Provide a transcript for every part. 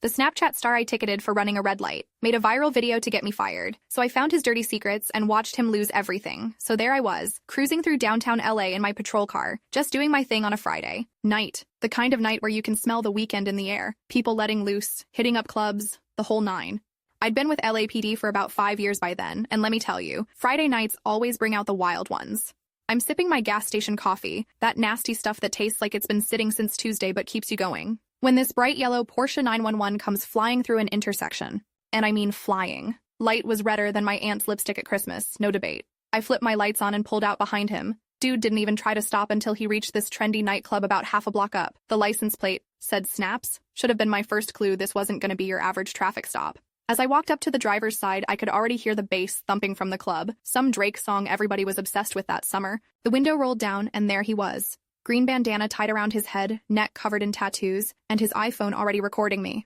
The Snapchat star I ticketed for running a red light made a viral video to get me fired, so I found his dirty secrets and watched him lose everything. So there I was, cruising through downtown LA in my patrol car, just doing my thing on a Friday night. The kind of night where you can smell the weekend in the air, people letting loose, hitting up clubs, the whole nine. I'd been with LAPD for about 5 years by then, and let me tell you, Friday nights always bring out the wild ones. I'm sipping my gas station coffee, that nasty stuff that tastes like it's been sitting since Tuesday but keeps you going, when this bright yellow Porsche 911 comes flying through an intersection. And I mean flying. Light was redder than my aunt's lipstick at Christmas, no debate. I flipped my lights on and pulled out behind him. Dude didn't even try to stop until he reached this trendy nightclub about half a block up. The license plate said Snaps. Should have been my first clue this wasn't going to be your average traffic stop. As I walked up to the driver's side, I could already hear the bass thumping from the club, some Drake song everybody was obsessed with that summer. The window rolled down, and there he was. Green bandana tied around his head, neck covered in tattoos, and his iPhone already recording me.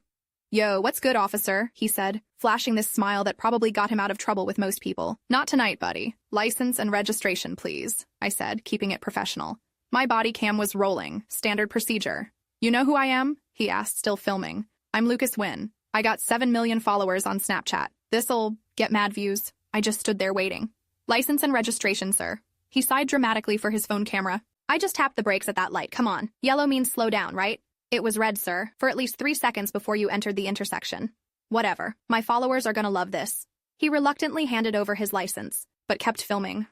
"Yo, what's good, officer?" he said, flashing this smile that probably got him out of trouble with most people. "Not tonight, buddy. License and registration, please," I said, keeping it professional. My body cam was rolling, standard procedure. "You know who I am?" he asked, still filming. "I'm Lucas Wynn. I got 7 million followers on Snapchat. This'll get mad views." I just stood there waiting. "License and registration, sir." He sighed dramatically for his phone camera. "I just tapped the brakes at that light, come on. Yellow means slow down, right? It was red, sir, for at least 3 seconds before you entered the intersection." "Whatever. My followers are gonna love this." He reluctantly handed over his license, but kept filming.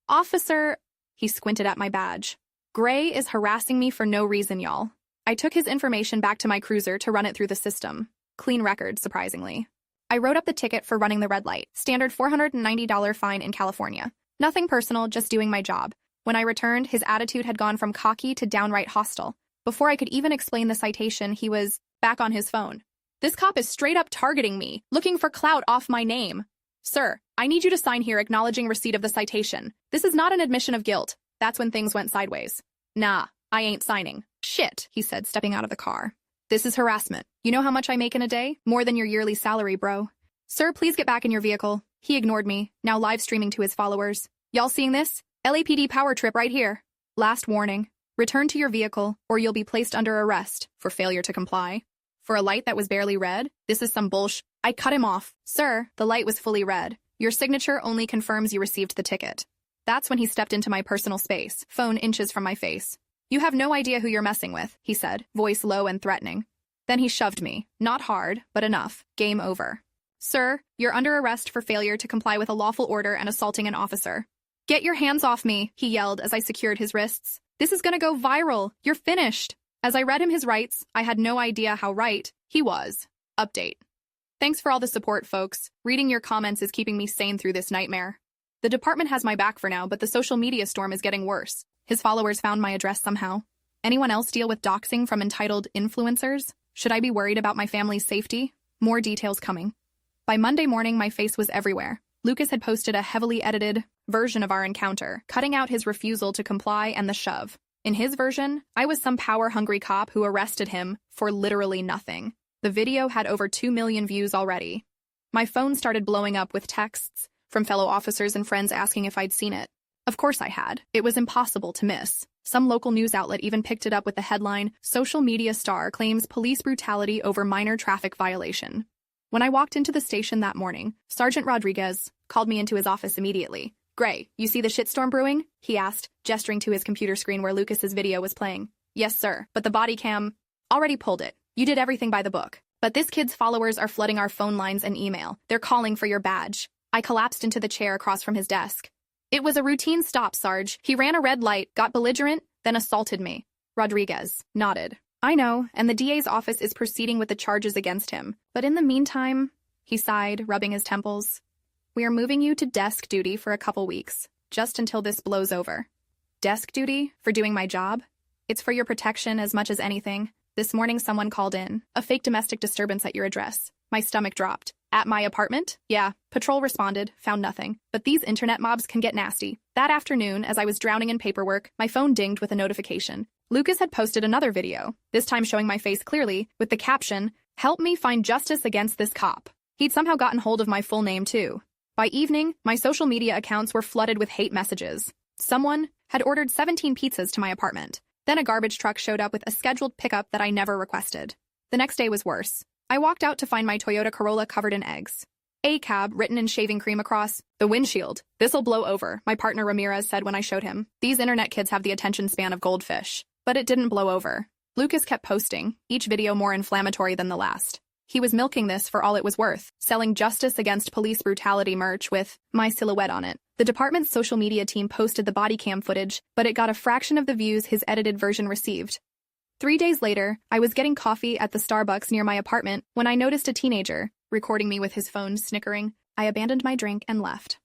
"Officer," he squinted at my badge. "Gray is harassing me for no reason, y'all." I took his information back to my cruiser to run it through the system. Clean record, surprisingly. I wrote up the ticket for running the red light, standard $490 fine in California. Nothing personal, just doing my job. When I returned, his attitude had gone from cocky to downright hostile. Before I could even explain the citation, he was back on his phone. "This cop is straight up targeting me, looking for clout off my name. Sir, I need you to sign here acknowledging receipt of the citation. This is not an admission of guilt." That's when things went sideways. "Nah, I ain't signing." "Shit," he said, stepping out of the car. "This is harassment. You know how much I make in a day? More than your yearly salary, bro." "Sir, please get back in your vehicle." He ignored me, now live streaming to his followers. "Y'all seeing this? LAPD power trip right here. Last warning. Return to your vehicle, or you'll be placed under arrest for failure to comply." For a light that was barely red, this is some bullsh. I cut him off. "Sir, the light was fully red. Your signature only confirms you received the ticket." That's when he stepped into my personal space, phone inches from my face. "You have no idea who you're messing with," he said, voice low and threatening. Then he shoved me. Not hard, but enough. Game over. "Sir, you're under arrest for failure to comply with a lawful order and assaulting an officer." "Get your hands off me," he yelled as I secured his wrists. "This is gonna go viral. You're finished." As I read him his rights, I had no idea how right he was. Update. Thanks for all the support, folks. Reading your comments is keeping me sane through this nightmare. The department has my back for now, but the social media storm is getting worse. His followers found my address somehow. Anyone else deal with doxing from entitled influencers? Should I be worried about my family's safety? More details coming. By Monday morning, my face was everywhere. Lucas had posted a heavily edited version of our encounter, cutting out his refusal to comply and the shove. In his version, I was some power-hungry cop who arrested him for literally nothing. The video had over 2 million views already. My phone started blowing up with texts from fellow officers and friends asking if I'd seen it. Of course I had. It was impossible to miss. Some local news outlet even picked it up with the headline, "Social media star claims police brutality over minor traffic violation." When I walked into the station that morning, Sergeant Rodriguez called me into his office immediately. "Gray, you see the shitstorm brewing?" he asked, gesturing to his computer screen where Lucas's video was playing. "Yes, sir, but the body cam already pulled it. You did everything by the book. But this kid's followers are flooding our phone lines and email. They're calling for your badge." I collapsed into the chair across from his desk. "It was a routine stop, Sarge. He ran a red light, got belligerent, then assaulted me." Rodriguez nodded. "I know, and the DA's office is proceeding with the charges against him. But in the meantime," he sighed, rubbing his temples, "we are moving you to desk duty for a couple weeks, just until this blows over." "Desk duty? For doing my job?" "It's for your protection as much as anything. This morning someone called in. A fake domestic disturbance at your address." My stomach dropped. "At my apartment?" "Yeah." Patrol responded, found nothing. But these internet mobs can get nasty. That afternoon, as I was drowning in paperwork, my phone dinged with a notification. Lucas had posted another video, this time showing my face clearly, with the caption, "Help me find justice against this cop." He'd somehow gotten hold of my full name, too. By evening, my social media accounts were flooded with hate messages. Someone had ordered 17 pizzas to my apartment. Then a garbage truck showed up with a scheduled pickup that I never requested. The next day was worse. I walked out to find my Toyota Corolla covered in eggs. A cab written in shaving cream across the windshield. "This'll blow over," my partner Ramirez said when I showed him. These internet kids have the attention span of goldfish. But it didn't blow over. Lucas kept posting, each video more inflammatory than the last. He was milking this for all it was worth, selling justice against police brutality merch with my silhouette on it. The department's social media team posted the body cam footage, but it got a fraction of the views his edited version received. 3 days later, I was getting coffee at the Starbucks near my apartment when I noticed a teenager recording me with his phone snickering. I abandoned my drink and left.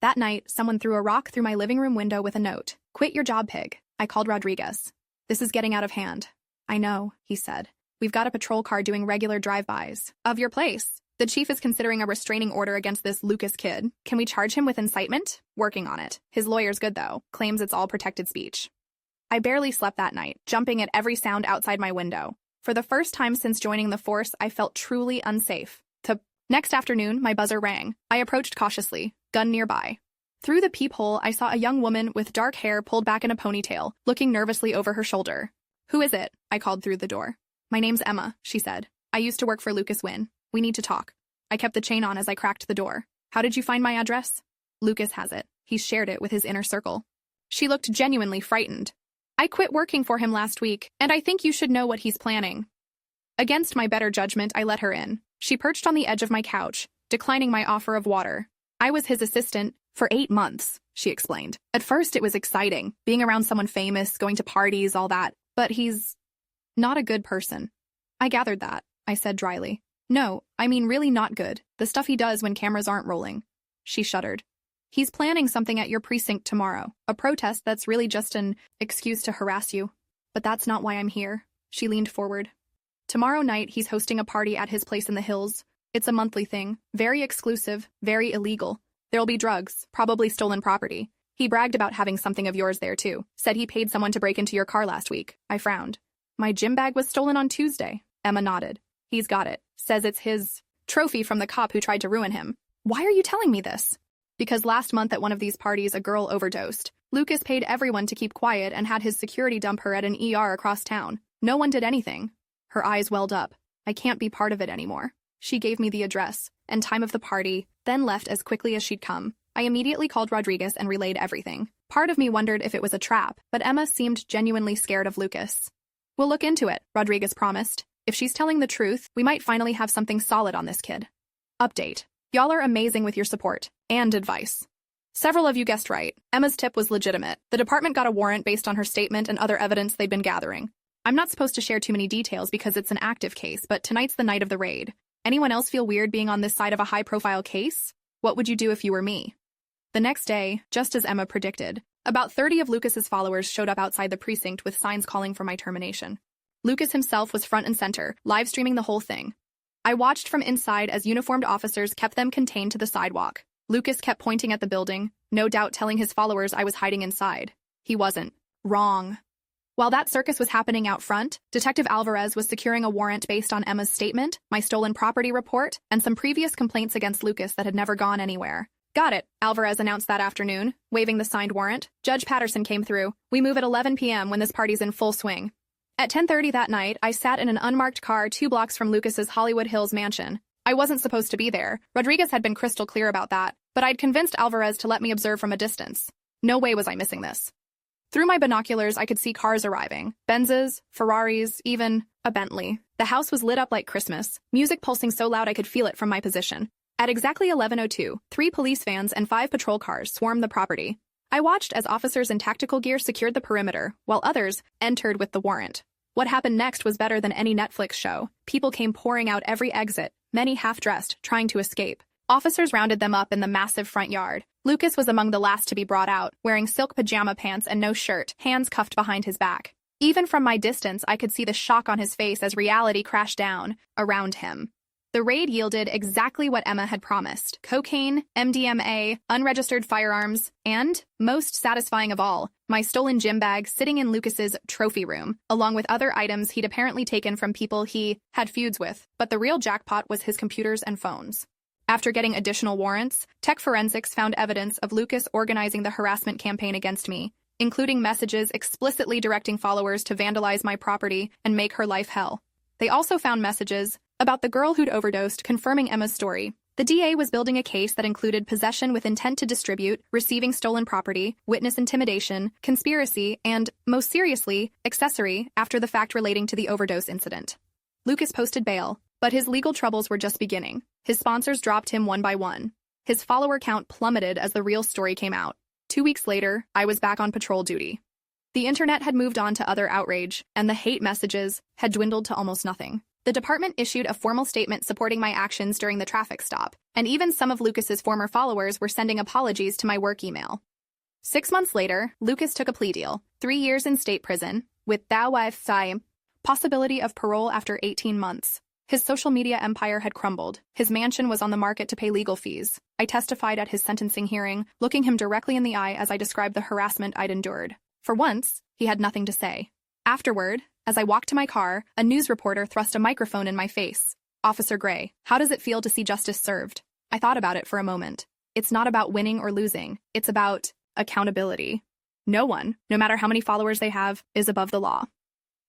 That night, someone threw a rock through my living room window with a note. "Quit your job, pig." I called Rodriguez. "This is getting out of hand." "I know," he said. "We've got a patrol car doing regular drive-bys of your place. The chief is considering a restraining order against this Lucas kid. Can we charge him with incitement?" "Working on it. His lawyer's good, though. Claims it's all protected speech." I barely slept that night, jumping at every sound outside my window. For the first time since joining the force, I felt truly unsafe. Next afternoon, my buzzer rang. I approached cautiously, gun nearby. Through the peephole, I saw a young woman with dark hair pulled back in a ponytail, looking nervously over her shoulder. "Who is it?" I called through the door. "My name's Emma," she said. "I used to work for Lucas Wynn. We need to talk." I kept the chain on as I cracked the door. "How did you find my address?" "Lucas has it. He's shared it with his inner circle." She looked genuinely frightened. "I quit working for him last week, and I think you should know what he's planning." Against my better judgment, I let her in. She perched on the edge of my couch, declining my offer of water. "I was his assistant for 8 months, she explained. "At first it was exciting, being around someone famous, going to parties, all that. But he's not a good person." "I gathered that," I said dryly. "No, I mean really not good. The stuff he does when cameras aren't rolling." She shuddered. "He's planning something at your precinct tomorrow, a protest that's really just an excuse to harass you. But that's not why I'm here." She leaned forward. "Tomorrow night, he's hosting a party at his place in the hills. It's a monthly thing, very exclusive, very illegal. There'll be drugs, probably stolen property. He bragged about having something of yours there, too. Said he paid someone to break into your car last week." I frowned. "My gym bag was stolen on Tuesday." Emma nodded. "He's got it. Says it's his trophy from the cop who tried to ruin him." "Why are you telling me this?" "Because last month at one of these parties, a girl overdosed. Lucas paid everyone to keep quiet and had his security dump her at an ER across town. No one did anything." Her eyes welled up. "I can't be part of it anymore." She gave me the address and time of the party, then left as quickly as she'd come. I immediately called Rodriguez and relayed everything. Part of me wondered if it was a trap, but Emma seemed genuinely scared of Lucas. "We'll look into it," Rodriguez promised. "If she's telling the truth, we might finally have something solid on this kid." Update. Y'all are amazing with your support and advice. Several of you guessed right. Emma's tip was legitimate. The department got a warrant based on her statement and other evidence they'd been gathering. I'm not supposed to share too many details because it's an active case, but tonight's the night of the raid. Anyone else feel weird being on this side of a high-profile case? What would you do if you were me? The next day, just as Emma predicted, about 30 of Lucas's followers showed up outside the precinct with signs calling for my termination. Lucas himself was front and center, live-streaming the whole thing. I watched from inside as uniformed officers kept them contained to the sidewalk. Lucas kept pointing at the building, no doubt telling his followers I was hiding inside. He wasn't. Wrong. While that circus was happening out front, Detective Alvarez was securing a warrant based on Emma's statement, my stolen property report, and some previous complaints against Lucas that had never gone anywhere. "Got it," Alvarez announced that afternoon, waving the signed warrant. "Judge Patterson came through. We move at 11 p.m. when this party's in full swing." At 10:30 that night, I sat in an unmarked car 2 blocks from Lucas's Hollywood Hills mansion. I wasn't supposed to be there. Rodriguez had been crystal clear about that, but I'd convinced Alvarez to let me observe from a distance. No way was I missing this. Through my binoculars, I could see cars arriving. Benzes, Ferraris, even a Bentley. The house was lit up like Christmas, music pulsing so loud I could feel it from my position. At exactly 11:02, 3 police vans and 5 patrol cars swarmed the property. I watched as officers in tactical gear secured the perimeter, while others entered with the warrant. What happened next was better than any Netflix show. People came pouring out every exit, many half-dressed, trying to escape. Officers rounded them up in the massive front yard. Lucas was among the last to be brought out, wearing silk pajama pants and no shirt, hands cuffed behind his back. Even from my distance, I could see the shock on his face as reality crashed down around him. The raid yielded exactly what Emma had promised: cocaine, MDMA, unregistered firearms, and, most satisfying of all, my stolen gym bag sitting in Lucas's trophy room, along with other items he'd apparently taken from people he had feuds with. But the real jackpot was his computers and phones. After getting additional warrants, tech forensics found evidence of Lucas organizing the harassment campaign against me, including messages explicitly directing followers to vandalize my property and make her life hell. They also found messages about the girl who'd overdosed, confirming Emma's story. The DA was building a case that included possession with intent to distribute, receiving stolen property, witness intimidation, conspiracy, and, most seriously, accessory after the fact relating to the overdose incident. Lucas posted bail, but his legal troubles were just beginning. His sponsors dropped him one by one. His follower count plummeted as the real story came out. 2 weeks later, I was back on patrol duty. The internet had moved on to other outrage, and the hate messages had dwindled to almost nothing. The department issued a formal statement supporting my actions during the traffic stop, and even some of Lucas's former followers were sending apologies to my work email. 6 months later, Lucas took a plea deal, 3 years in state prison, with possibility of parole after 18 months. His social media empire had crumbled. His mansion was on the market to pay legal fees. I testified at his sentencing hearing, looking him directly in the eye as I described the harassment I'd endured. For once, he had nothing to say. Afterward, as I walked to my car, a news reporter thrust a microphone in my face. "Officer Gray, how does it feel to see justice served?" I thought about it for a moment. It's not about winning or losing. It's about accountability. No one, no matter how many followers they have, is above the law.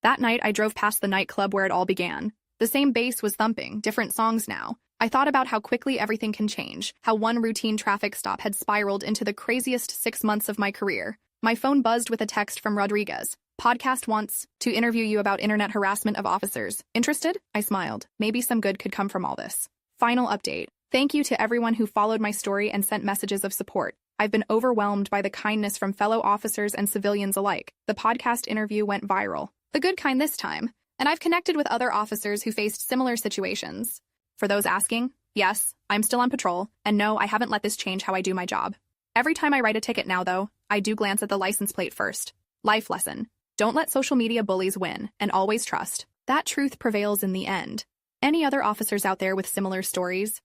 That night, I drove past the nightclub where it all began. The same bass was thumping, different songs now. I thought about how quickly everything can change, how one routine traffic stop had spiraled into the craziest 6 months of my career. My phone buzzed with a text from Rodriguez. "Podcast wants to interview you about internet harassment of officers. Interested?" I smiled. Maybe some good could come from all this. Final update. Thank you to everyone who followed my story and sent messages of support. I've been overwhelmed by the kindness from fellow officers and civilians alike. The podcast interview went viral. The good kind this time. And I've connected with other officers who faced similar situations. For those asking, yes, I'm still on patrol, and no, I haven't let this change how I do my job. Every time I write a ticket now, though, I do glance at the license plate first. Life lesson. Don't let social media bullies win, and always trust. That truth prevails in the end. Any other officers out there with similar stories?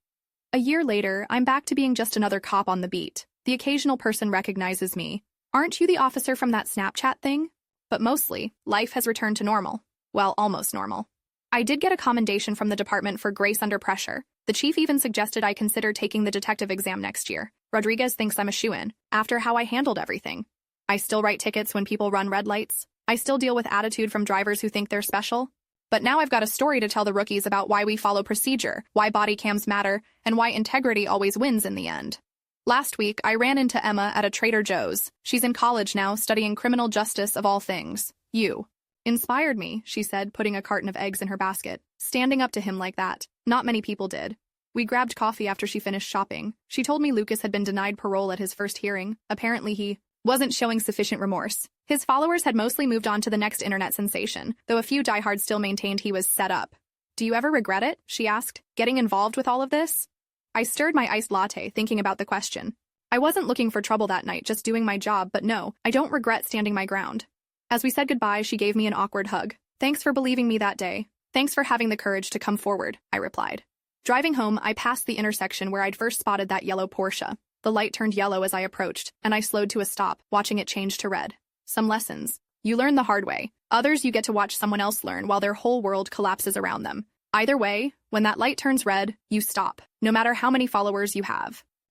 A year later, I'm back to being just another cop on the beat. The occasional person recognizes me. "Aren't you the officer from that Snapchat thing?" But mostly, life has returned to normal. Well, almost normal. I did get a commendation from the department for grace under pressure. The chief even suggested I consider taking the detective exam next year. Rodriguez thinks I'm a shoo-in, after how I handled everything. I still write tickets when people run red lights. I still deal with attitude from drivers who think they're special. But now I've got a story to tell the rookies about why we follow procedure, why body cams matter, and why integrity always wins in the end. Last week, I ran into Emma at a Trader Joe's. She's in college now, studying criminal justice of all things. You inspired me, she said, putting a carton of eggs in her basket. Standing up to him like that. Not many people did. We grabbed coffee after she finished shopping. She told me Lucas had been denied parole at his first hearing. Apparently he wasn't showing sufficient remorse. His followers had mostly moved on to the next internet sensation, though a few diehards still maintained he was set up. "Do you ever regret it?" she asked, "getting involved with all of this?" I stirred my iced latte, thinking about the question. I wasn't looking for trouble that night, just doing my job, but no, I don't regret standing my ground. As we said goodbye, she gave me an awkward hug. "Thanks for believing me that day. Thanks for having the courage to come forward," I replied. Driving home, I passed the intersection where I'd first spotted that yellow Porsche. The light turned yellow as I approached, and I slowed to a stop, watching it change to red. Some lessons. You learn the hard way. Others you get to watch someone else learn while their whole world collapses around them. Either way, when that light turns red, you stop, no matter how many followers you have.